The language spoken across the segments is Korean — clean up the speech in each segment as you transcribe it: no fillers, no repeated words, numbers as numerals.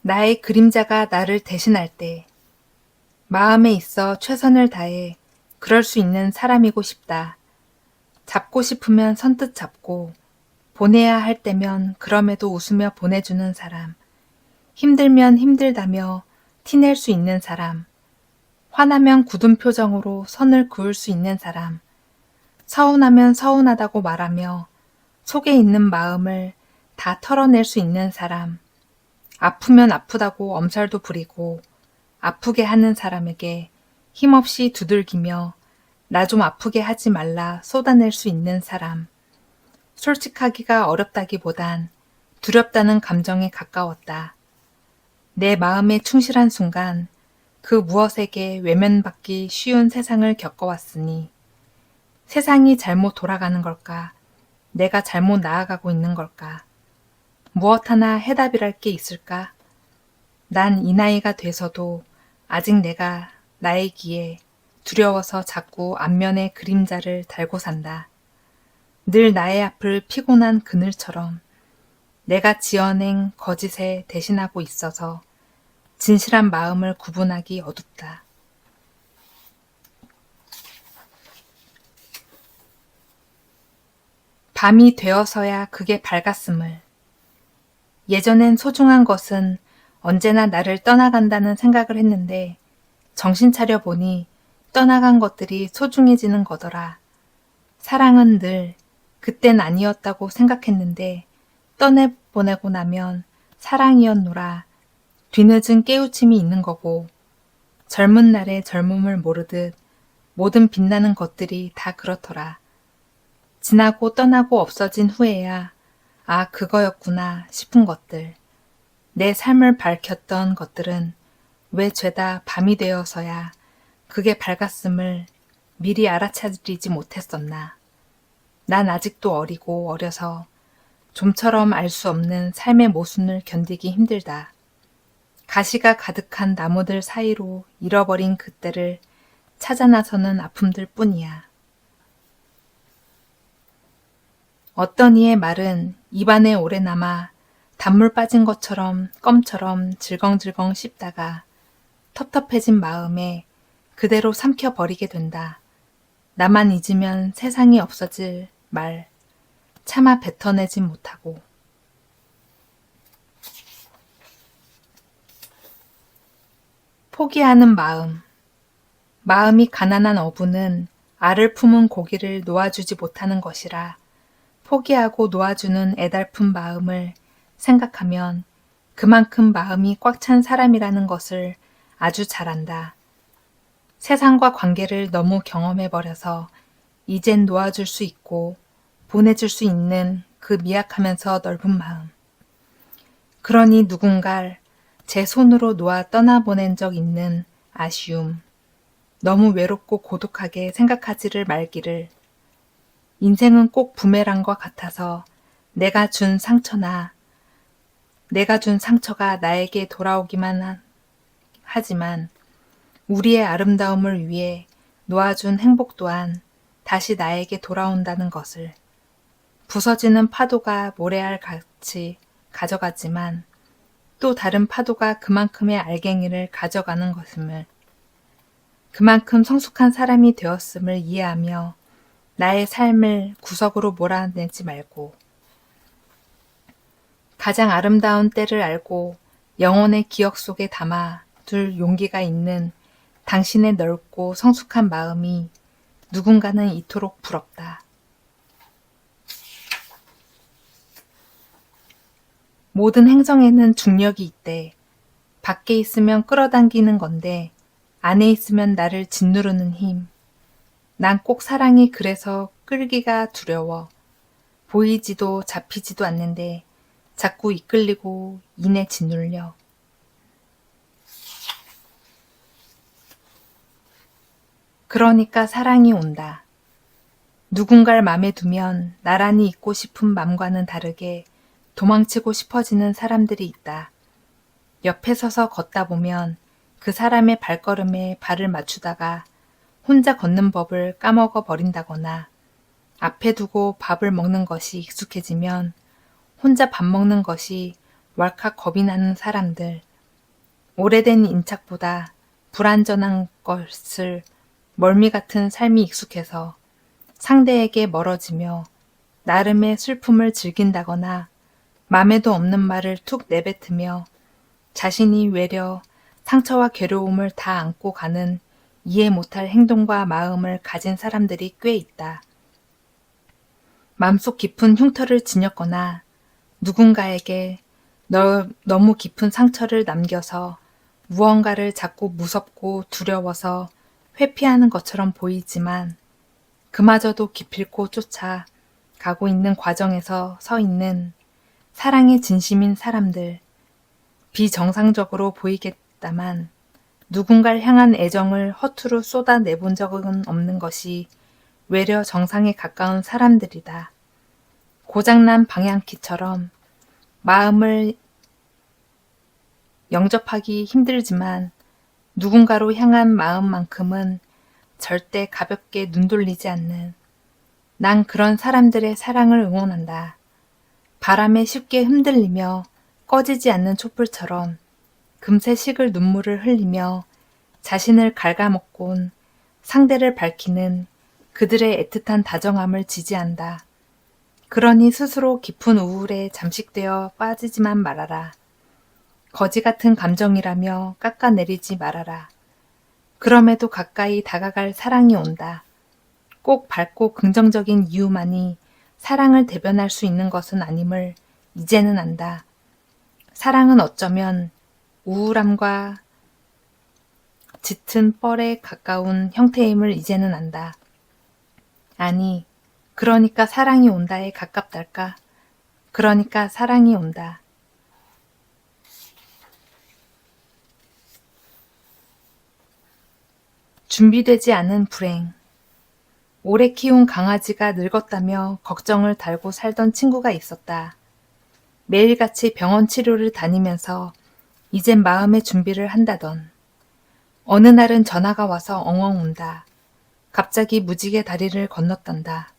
나의 그림자가 나를 대신할 때 마음에 있어 최선을 다해 그럴 수 있는 사람이고 싶다. 잡고 싶으면 선뜻 잡고 보내야 할 때면 그럼에도 웃으며 보내주는 사람. 힘들면 힘들다며 티낼 수 있는 사람. 화나면 굳은 표정으로 선을 그을 수 있는 사람. 서운하면 서운하다고 말하며 속에 있는 마음을 다 털어낼 수 있는 사람. 아프면 아프다고 엄살도 부리고 아프게 하는 사람에게 힘없이 두들기며 나 좀 아프게 하지 말라 쏟아낼 수 있는 사람. 솔직하기가 어렵다기보단 두렵다는 감정에 가까웠다. 내 마음에 충실한 순간 그 무엇에게 외면받기 쉬운 세상을 겪어왔으니 세상이 잘못 돌아가는 걸까? 내가 잘못 나아가고 있는 걸까? 무엇 하나 해답이랄 게 있을까? 난 이 나이가 돼서도 아직 내가 나이기에 두려워서 자꾸 앞면에 그림자를 달고 산다. 늘 나의 앞을 피곤한 그늘처럼 내가 지어낸 거짓에 대신하고 있어서 진실한 마음을 구분하기 어둡다. 밤이 되어서야 그게 밝았음을. 예전엔 소중한 것은 언제나 나를 떠나간다는 생각을 했는데 정신 차려 보니 떠나간 것들이 소중해지는 거더라. 사랑은 늘 그땐 아니었다고 생각했는데 떠내보내고 나면 사랑이었노라. 뒤늦은 깨우침이 있는 거고 젊은 날의 젊음을 모르듯 모든 빛나는 것들이 다 그렇더라. 지나고 떠나고 없어진 후에야 아 그거였구나 싶은 것들. 내 삶을 밝혔던 것들은 왜 죄다 밤이 되어서야 그게 밝았음을 미리 알아차리지 못했었나. 난 아직도 어리고 어려서 좀처럼 알 수 없는 삶의 모순을 견디기 힘들다. 가시가 가득한 나무들 사이로 잃어버린 그때를 찾아 나서는 아픔들 뿐이야. 어떤 이의 말은 입안에 오래 남아 단물 빠진 것처럼 껌처럼 질겅질겅 씹다가 텁텁해진 마음에 그대로 삼켜버리게 된다. 나만 잊으면 세상이 없어질 말 차마 뱉어내진 못하고. 포기하는 마음. 마음이 가난한 어부는 알을 품은 고기를 놓아주지 못하는 것이라 포기하고 놓아주는 애달픈 마음을 생각하면 그만큼 마음이 꽉 찬 사람이라는 것을 아주 잘 안다. 세상과 관계를 너무 경험해버려서 이젠 놓아줄 수 있고 보내줄 수 있는 그 미약하면서 넓은 마음. 그러니 누군가를 제 손으로 놓아 떠나보낸 적 있는 아쉬움. 너무 외롭고 고독하게 생각하지를 말기를. 인생은 꼭 부메랑과 같아서 내가 준 상처가 나에게 돌아오기만 하지만 우리의 아름다움을 위해 놓아준 행복 또한 다시 나에게 돌아온다는 것을. 부서지는 파도가 모래알 같이 가져가지만 또 다른 파도가 그만큼의 알갱이를 가져가는 것임을. 그만큼 성숙한 사람이 되었음을 이해하며 나의 삶을 구석으로 몰아내지 말고 가장 아름다운 때를 알고 영혼의 기억 속에 담아 둘 용기가 있는 당신의 넓고 성숙한 마음이 누군가는 이토록 부럽다. 모든 행성에는 중력이 있대. 밖에 있으면 끌어당기는 건데 안에 있으면 나를 짓누르는 힘. 난 꼭 사랑이 그래서 끌기가 두려워. 보이지도 잡히지도 않는데 자꾸 이끌리고 인에 짓눌려. 그러니까 사랑이 온다. 누군가를 맘에 두면 나란히 있고 싶은 맘과는 다르게 도망치고 싶어지는 사람들이 있다. 옆에 서서 걷다 보면 그 사람의 발걸음에 발을 맞추다가 혼자 걷는 법을 까먹어 버린다거나 앞에 두고 밥을 먹는 것이 익숙해지면 혼자 밥 먹는 것이 왈칵 겁이 나는 사람들. 오래된 인착보다 불완전한 것을 멀미 같은 삶이 익숙해서 상대에게 멀어지며 나름의 슬픔을 즐긴다거나 맘에도 없는 말을 툭 내뱉으며 자신이 외려 상처와 괴로움을 다 안고 가는 이해 못할 행동과 마음을 가진 사람들이 꽤 있다. 맘속 깊은 흉터를 지녔거나 누군가에게 너무 깊은 상처를 남겨서 무언가를 자꾸 무섭고 두려워서 회피하는 것처럼 보이지만 그마저도 기필코 쫓아 가고 있는 과정에서 서 있는 사랑의 진심인 사람들, 비정상적으로 보이겠다만 누군가를 향한 애정을 허투루 쏟아내본 적은 없는 것이 외려 정상에 가까운 사람들이다. 고장난 방향키처럼 마음을 영접하기 힘들지만 누군가로 향한 마음만큼은 절대 가볍게 눈 돌리지 않는 난 그런 사람들의 사랑을 응원한다. 바람에 쉽게 흔들리며 꺼지지 않는 촛불처럼 금세 식을 눈물을 흘리며 자신을 갉아먹곤 상대를 밝히는 그들의 애틋한 다정함을 지지한다. 그러니 스스로 깊은 우울에 잠식되어 빠지지만 말아라. 거지 같은 감정이라며 깎아내리지 말아라. 그럼에도 가까이 다가갈 사랑이 온다. 꼭 밝고 긍정적인 이유만이 사랑을 대변할 수 있는 것은 아님을 이제는 안다. 사랑은 어쩌면 우울함과 짙은 뻘에 가까운 형태임을 이제는 안다. 아니, 그러니까 사랑이 온다에 가깝달까? 그러니까 사랑이 온다. 준비되지 않은 불행. 오래 키운 강아지가 늙었다며 걱정을 달고 살던 친구가 있었다. 매일같이 병원 치료를 다니면서 이젠 마음의 준비를 한다던. 어느 날은 전화가 와서 엉엉 운다. 갑자기 무지개 다리를 건넜단다.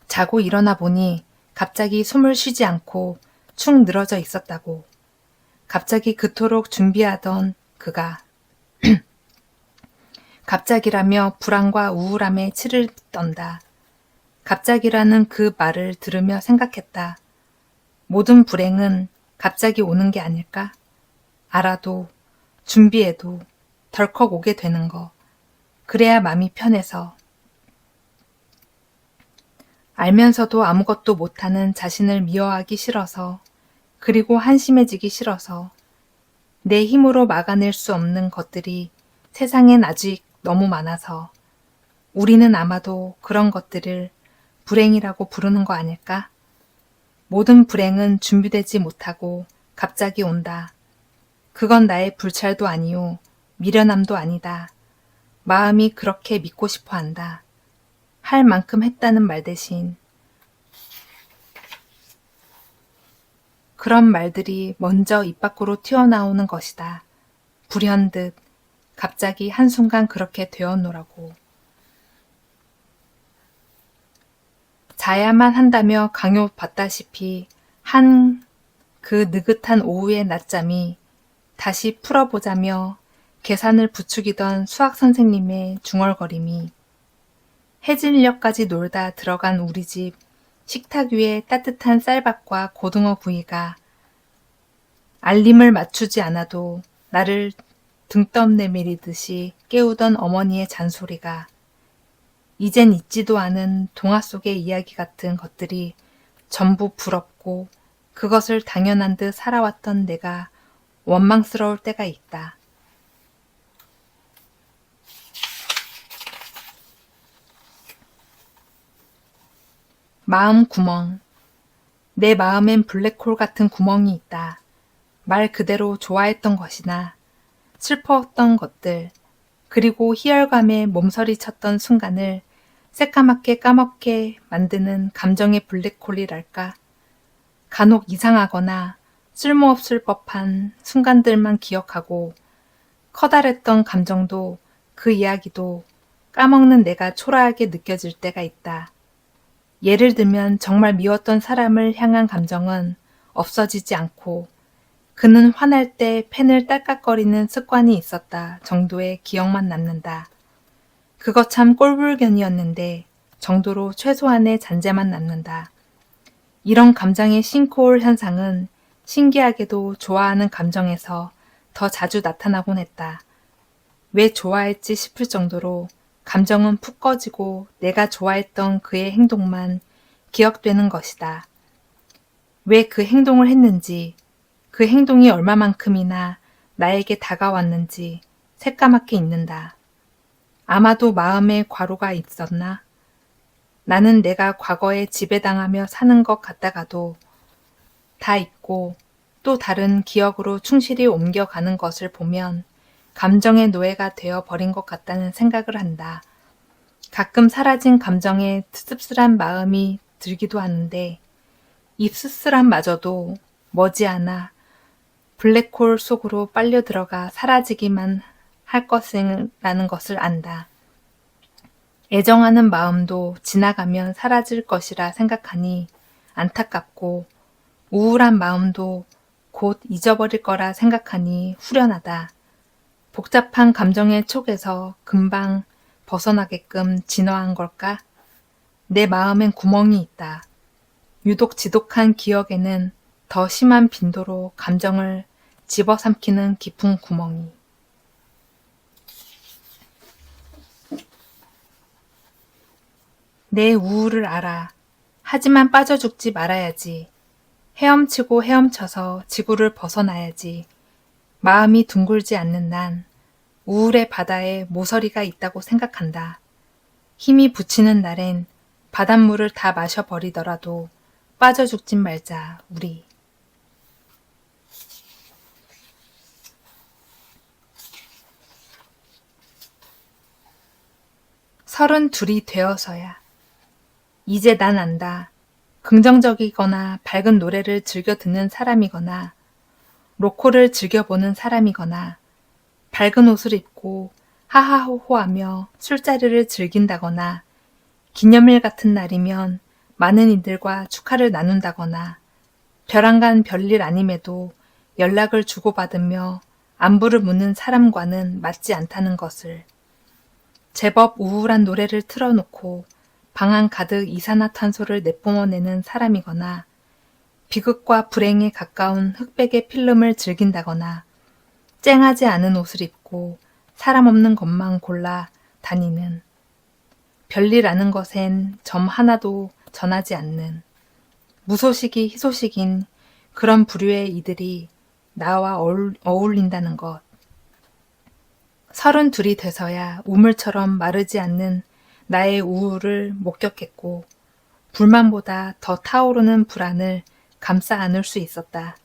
자고 일어나 보니 갑자기 숨을 쉬지 않고 축 늘어져 있었다고. 갑자기 그토록 준비하던 그가 갑자기라며 불안과 우울함에 치를 떤다. 갑자기라는 그 말을 들으며 생각했다. 모든 불행은 갑자기 오는 게 아닐까? 알아도 준비해도 덜컥 오게 되는 거. 그래야 맘이 편해서. 알면서도 아무것도 못하는 자신을 미워하기 싫어서, 그리고 한심해지기 싫어서, 내 힘으로 막아낼 수 없는 것들이 세상엔 아직 너무 많아서 우리는 아마도 그런 것들을 불행이라고 부르는 거 아닐까? 모든 불행은 준비되지 못하고 갑자기 온다. 그건 나의 불찰도 아니오. 미련함도 아니다. 마음이 그렇게 믿고 싶어 한다. 할 만큼 했다는 말 대신 그런 말들이 먼저 입 밖으로 튀어나오는 것이다. 불현듯 갑자기 한순간 그렇게 되었노라고. 자야만 한다며 강요받다시피 한 그 느긋한 오후의 낮잠이 다시 풀어보자며 계산을 부추기던 수학 선생님의 중얼거림이 해질녘까지 놀다 들어간 우리 집 식탁 위에 따뜻한 쌀밥과 고등어 구이가 알림을 맞추지 않아도 나를 등떠 내밀이듯이 깨우던 어머니의 잔소리가 이젠 잊지도 않은 동화 속의 이야기 같은 것들이 전부 부럽고 그것을 당연한 듯 살아왔던 내가 원망스러울 때가 있다. 마음 구멍. 내 마음엔 블랙홀 같은 구멍이 있다. 말 그대로 좋아했던 것이나 슬퍼했던 것들, 그리고 희열감에 몸서리 쳤던 순간을 새까맣게 까맣게 만드는 감정의 블랙홀이랄까. 간혹 이상하거나 쓸모없을 법한 순간들만 기억하고 커다랬던 감정도 그 이야기도 까먹는 내가 초라하게 느껴질 때가 있다. 예를 들면 정말 미웠던 사람을 향한 감정은 없어지지 않고 그는 화날 때 펜을 딸깍거리는 습관이 있었다 정도의 기억만 남는다. 그거 참 꼴불견이었는데 정도로 최소한의 잔재만 남는다. 이런 감정의 싱크홀 현상은 신기하게도 좋아하는 감정에서 더 자주 나타나곤 했다. 왜 좋아했지 싶을 정도로 감정은 푹 꺼지고 내가 좋아했던 그의 행동만 기억되는 것이다. 왜 그 행동을 했는지, 그 행동이 얼마만큼이나 나에게 다가왔는지 새까맣게 잊는다. 아마도 마음에 과로가 있었나? 나는 내가 과거에 지배당하며 사는 것 같다가도 다 잊고 또 다른 기억으로 충실히 옮겨가는 것을 보면 감정의 노예가 되어 버린 것 같다는 생각을 한다. 가끔 사라진 감정에 씁쓸한 마음이 들기도 하는데 이 씁쓸함마저도 머지않아 블랙홀 속으로 빨려 들어가 사라지기만 할 것이라는 것을 안다. 애정하는 마음도 지나가면 사라질 것이라 생각하니 안타깝고 우울한 마음도 곧 잊어버릴 거라 생각하니 후련하다. 복잡한 감정의 촉에서 금방 벗어나게끔 진화한 걸까? 내 마음엔 구멍이 있다. 유독 지독한 기억에는 더 심한 빈도로 감정을 집어삼키는 깊은 구멍이. 내 우울을 알아. 하지만 빠져 죽지 말아야지. 헤엄치고 헤엄쳐서 지구를 벗어나야지. 마음이 둥글지 않는 난 우울의 바다에 모서리가 있다고 생각한다. 힘이 부치는 날엔 바닷물을 다 마셔버리더라도 빠져 죽진 말자, 우리. 32이 되어서야. 이제 난 안다. 긍정적이거나 밝은 노래를 즐겨 듣는 사람이거나 로코를 즐겨보는 사람이거나 밝은 옷을 입고 하하호호하며 술자리를 즐긴다거나 기념일 같은 날이면 많은 이들과 축하를 나눈다거나 벼랑간 별일 아님에도 연락을 주고받으며 안부를 묻는 사람과는 맞지 않다는 것을. 제법 우울한 노래를 틀어놓고 방 안 가득 이산화탄소를 내뿜어내는 사람이거나 비극과 불행에 가까운 흑백의 필름을 즐긴다거나 쨍하지 않은 옷을 입고 사람 없는 것만 골라 다니는 별일 아는 것엔 점 하나도 전하지 않는 무소식이 희소식인 그런 부류의 이들이 나와 어울린다는 것. 32이 돼서야 우물처럼 마르지 않는 나의 우울을 목격했고 불만보다 더 타오르는 불안을 감싸 안을 수 있었다.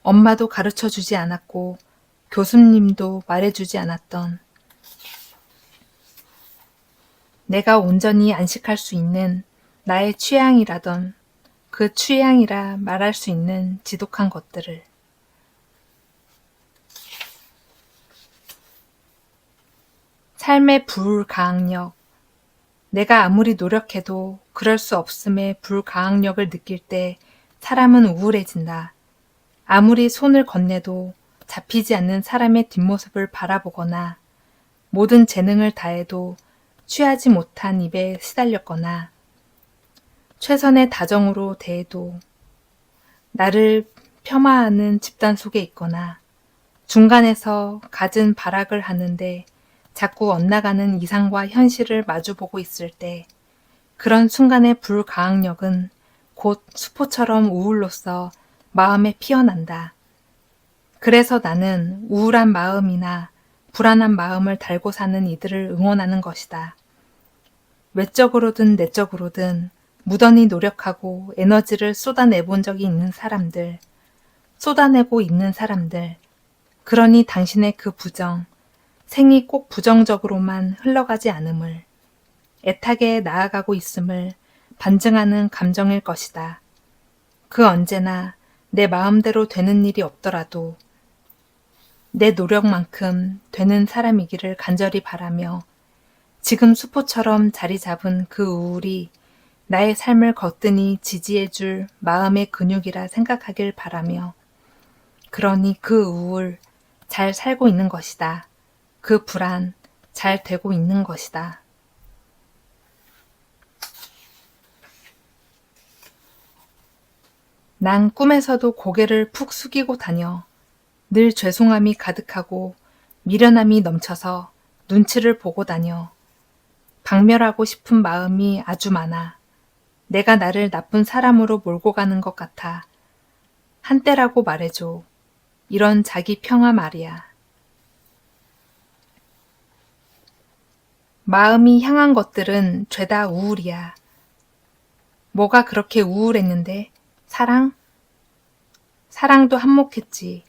엄마도 가르쳐 주지 않았고 교수님도 말해주지 않았던 내가 온전히 안식할 수 있는 나의 취향이라던 그 취향이라 말할 수 있는 지독한 것들을. 삶의 불가항력. 내가 아무리 노력해도 그럴 수 없음의 불가항력을 느낄 때 사람은 우울해진다. 아무리 손을 건네도 잡히지 않는 사람의 뒷모습을 바라보거나 모든 재능을 다해도 취하지 못한 입에 시달렸거나 최선의 다정으로 대해도 나를 폄하하는 집단 속에 있거나 중간에서 갖은 발악을 하는데 자꾸 엇나가는 이상과 현실을 마주보고 있을 때 그런 순간의 불가항력은 곧 수포처럼 우울로서 마음에 피어난다. 그래서 나는 우울한 마음이나 불안한 마음을 달고 사는 이들을 응원하는 것이다. 외적으로든 내적으로든 무던히 노력하고 에너지를 쏟아내본 적이 있는 사람들, 쏟아내고 있는 사람들, 그러니 당신의 그 부정, 생이 꼭 부정적으로만 흘러가지 않음을, 애타게 나아가고 있음을 반증하는 감정일 것이다. 그 언제나 내 마음대로 되는 일이 없더라도 내 노력만큼 되는 사람이기를 간절히 바라며 지금 수포처럼 자리 잡은 그 우울이 나의 삶을 거뜬히 지지해줄 마음의 근육이라 생각하길 바라며 그러니 그 우울, 잘 살고 있는 것이다. 그 불안, 잘 되고 있는 것이다. 난 꿈에서도 고개를 푹 숙이고 다녀. 늘 죄송함이 가득하고 미련함이 넘쳐서 눈치를 보고 다녀. 박멸하고 싶은 마음이 아주 많아. 내가 나를 나쁜 사람으로 몰고 가는 것 같아. 한때라고 말해줘. 이런 자기 평화 말이야. 마음이 향한 것들은 죄다 우울이야. 뭐가 그렇게 우울했는데? 사랑? 사랑도 한몫했지.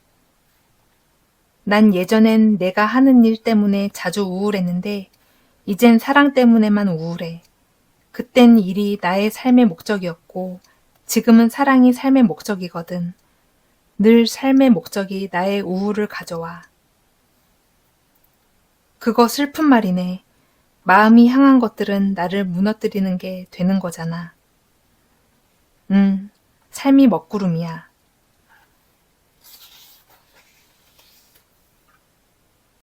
난 예전엔 내가 하는 일 때문에 자주 우울했는데, 이젠 사랑 때문에만 우울해. 그땐 일이 나의 삶의 목적이었고, 지금은 사랑이 삶의 목적이거든. 늘 삶의 목적이 나의 우울을 가져와. 그거 슬픈 말이네. 마음이 향한 것들은 나를 무너뜨리는 게 되는 거잖아. 삶이 먹구름이야.